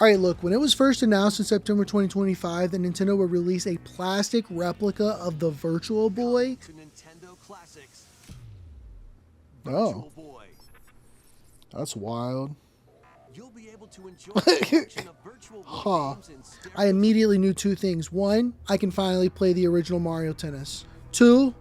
All right, look, when it was first announced in September 2025 that Nintendo would release a plastic replica of the Virtual Boy. To Nintendo Classics. Oh, Virtual Boy. that's wild. You'll be able to enjoy a collection of Virtual Boy Huh. games in stereo. I immediately knew two things. One, I can finally play the original Mario Tennis. Two,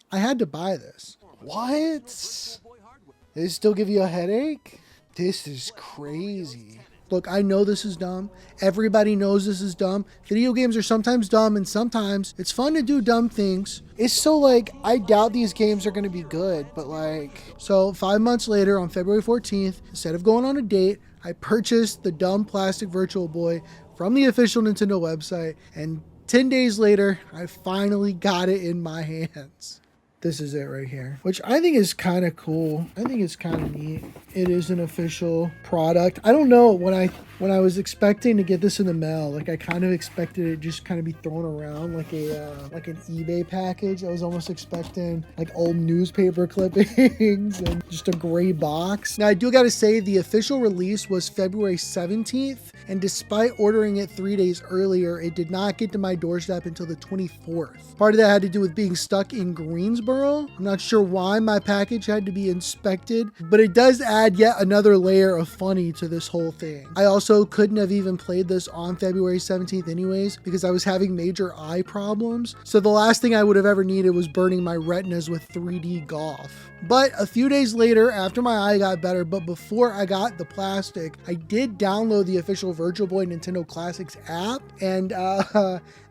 I had to buy this. What? Boy hardware. They still give you a headache? This is crazy. Look, I know this is dumb. Everybody knows this is dumb. Video games are sometimes dumb, and sometimes it's fun to do dumb things. It's so like, I doubt these games are going to be good, but like, so 5 months later on February 14th, instead of going on a date, I purchased the dumb plastic Virtual Boy from the official Nintendo website, and 10 days later, I finally got it in my hands. This is it right here, which I think is kind of cool. I think it's kind of neat. It is an official product. I don't know, when I was expecting to get this in the mail, like I kind of expected it just kind of be thrown around like like an eBay package. I was almost expecting like old newspaper clippings and just a gray box. Now I do got to say the official release was February 17th, and despite ordering it 3 days earlier, it did not get to my doorstep until the 24th. Part of that had to do with being stuck in Greensboro. I'm not sure why my package had to be inspected, but it does add yet another layer of funny to this whole thing. I also couldn't have even played this on February 17th anyways because I was having major eye problems. So the last thing I would have ever needed was burning my retinas with 3D golf. But a few days later, after my eye got better, but before I got the plastic, I did download the official Virtual Boy Nintendo Classics app, and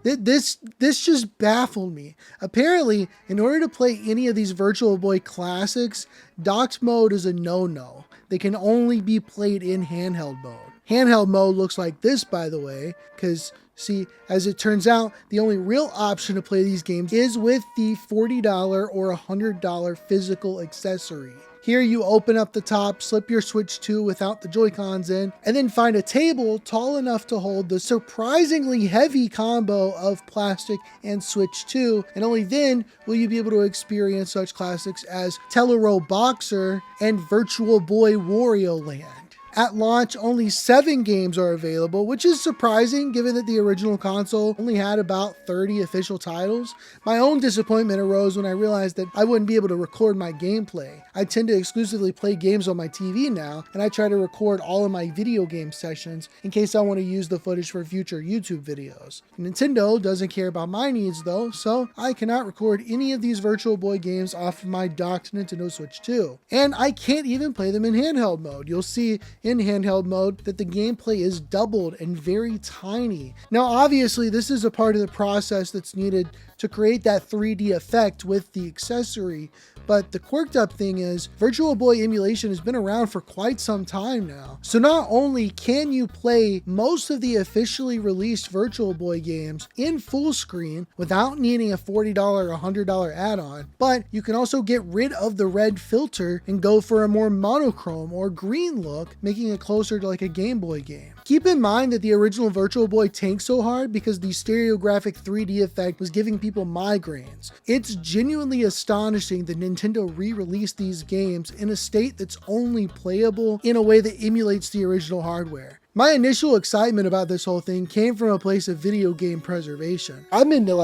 this just baffled me. Apparently, in order to play any of these Virtual Boy Classics, docked mode is a no-no. They can only be played in handheld mode. Handheld mode looks like this, by the way, because see, as it turns out, the only real option to play these games is with the $40 or $100 physical accessory. Here you open up the top, slip your Switch 2 without the Joy-Cons in, and then find a table tall enough to hold the surprisingly heavy combo of plastic and Switch 2, and only then will you be able to experience such classics as Tellero Boxer and Virtual Boy Wario Land. At launch, only 7 games are available, which is surprising given that the original console only had about 30 official titles. My own disappointment arose when I realized that I wouldn't be able to record my gameplay. I tend to exclusively play games on my TV now, and I try to record all of my video game sessions in case I want to use the footage for future YouTube videos. Nintendo doesn't care about my needs though, so I cannot record any of these Virtual Boy games off of my docked Nintendo Switch 2. And I can't even play them in handheld mode. You'll see in handheld mode that the gameplay is doubled and very tiny. Now obviously this is a part of the process that's needed to create that 3D effect with the accessory, but the quirked up thing is Virtual Boy emulation has been around for quite some time now. So not only can you play most of the officially released Virtual Boy games in full screen without needing a $40 or $100 add-on, but you can also get rid of the red filter and go for a more monochrome or green look, making it closer to like a Game Boy game. Keep in mind that the original Virtual Boy tanked so hard because the stereographic 3D effect was giving people migraines. It's genuinely astonishing that Nintendo re-released these games in a state that's only playable in a way that emulates the original hardware. My initial excitement about this whole thing came from a place of video game preservation. I'm into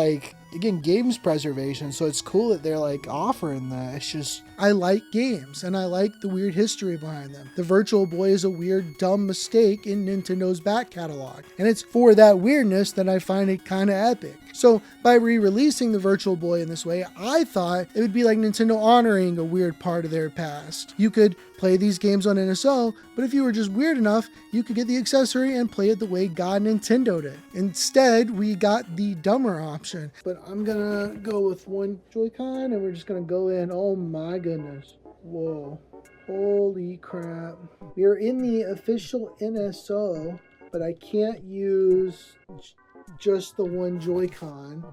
again, games preservation, so it's cool that they're offering that. It's just, I like games and I like the weird history behind them. The Virtual Boy is a weird, dumb mistake in Nintendo's back catalog, and it's for that weirdness that I find it kind of epic. So by re-releasing the Virtual Boy in this way, I thought it would be like Nintendo honoring a weird part of their past. You could play these games on NSO, but if you were just weird enough, you could get the accessory and play it the way God Nintendo'd it. Instead, we got the dumber option. But I'm gonna go with one Joy-Con and we're just gonna go in. Oh my goodness. Whoa. Holy crap. We are in the official NSO, but I can't use just the one Joy-Con.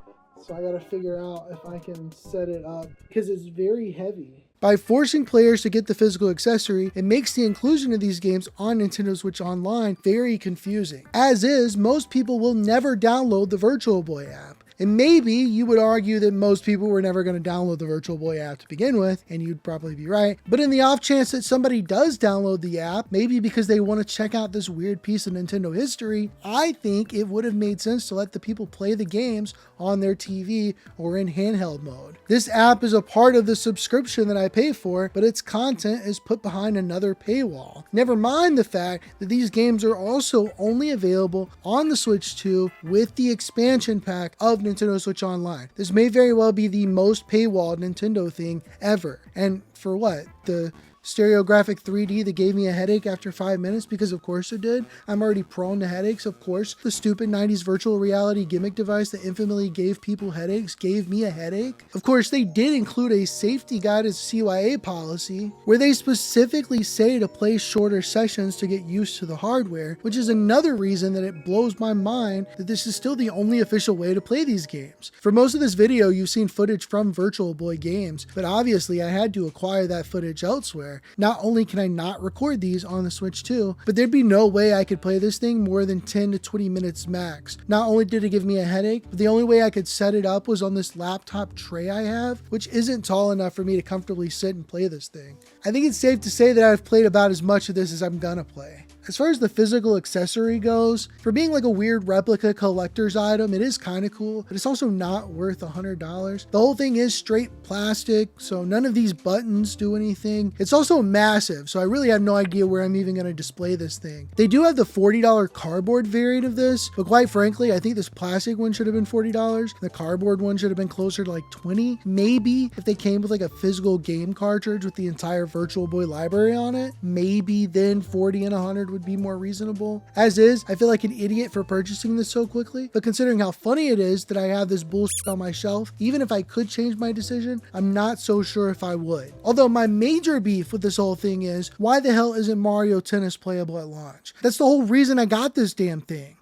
So I gotta figure out if I can set it up because it's very heavy. By forcing players to get the physical accessory, it makes the inclusion of these games on Nintendo Switch Online very confusing. As is, most people will never download the Virtual Boy app. And maybe you would argue that most people were never going to download the Virtual Boy app to begin with, and you'd probably be right. But in the off chance that somebody does download the app, maybe because they want to check out this weird piece of Nintendo history, I think it would have made sense to let the people play the games on their TV or in handheld mode. This app is a part of the subscription that I pay for, but its content is put behind another paywall. Never mind the fact that these games are also only available on the Switch 2 with the expansion pack of Nintendo Switch Online. This may very well be the most paywalled Nintendo thing ever. And for what? The stereographic 3D that gave me a headache after 5 minutes, because of course it did. I'm already prone to headaches, of course. The stupid 90s virtual reality gimmick device that infamously gave people headaches gave me a headache. Of course, they did include a safety guide as CYA policy, where they specifically say to play shorter sessions to get used to the hardware, which is another reason that it blows my mind that this is still the only official way to play these games. For most of this video, you've seen footage from Virtual Boy games, but obviously I had to acquire that footage elsewhere. Not only can I not record these on the Switch 2, but there'd be no way I could play this thing more than 10 to 20 minutes max. Not only did it give me a headache, but the only way I could set it up was on this laptop tray I have, which isn't tall enough for me to comfortably sit and play this thing. I think it's safe to say that I've played about as much of this as I'm gonna play. As far as the physical accessory goes, for being like a weird replica collector's item, it is kind of cool, but it's also not worth $100. The whole thing is straight plastic, so none of these buttons do anything. It's also massive, so I really have no idea where I'm even going to display this thing. They do have the $40 cardboard variant of this, but quite frankly, I think this plastic one should have been $40. The cardboard one should have been closer to like $20. Maybe if they came with like a physical game cartridge with the entire Virtual Boy library on it, maybe then $40 and $100 would be more reasonable. As is, I feel like an idiot for purchasing this so quickly, but considering how funny it is that I have this bullshit on my shelf, even if I could change my decision, I'm not so sure if I would. Although my major beef with this whole thing is, why the hell isn't Mario Tennis playable at launch? That's the whole reason I got this damn thing.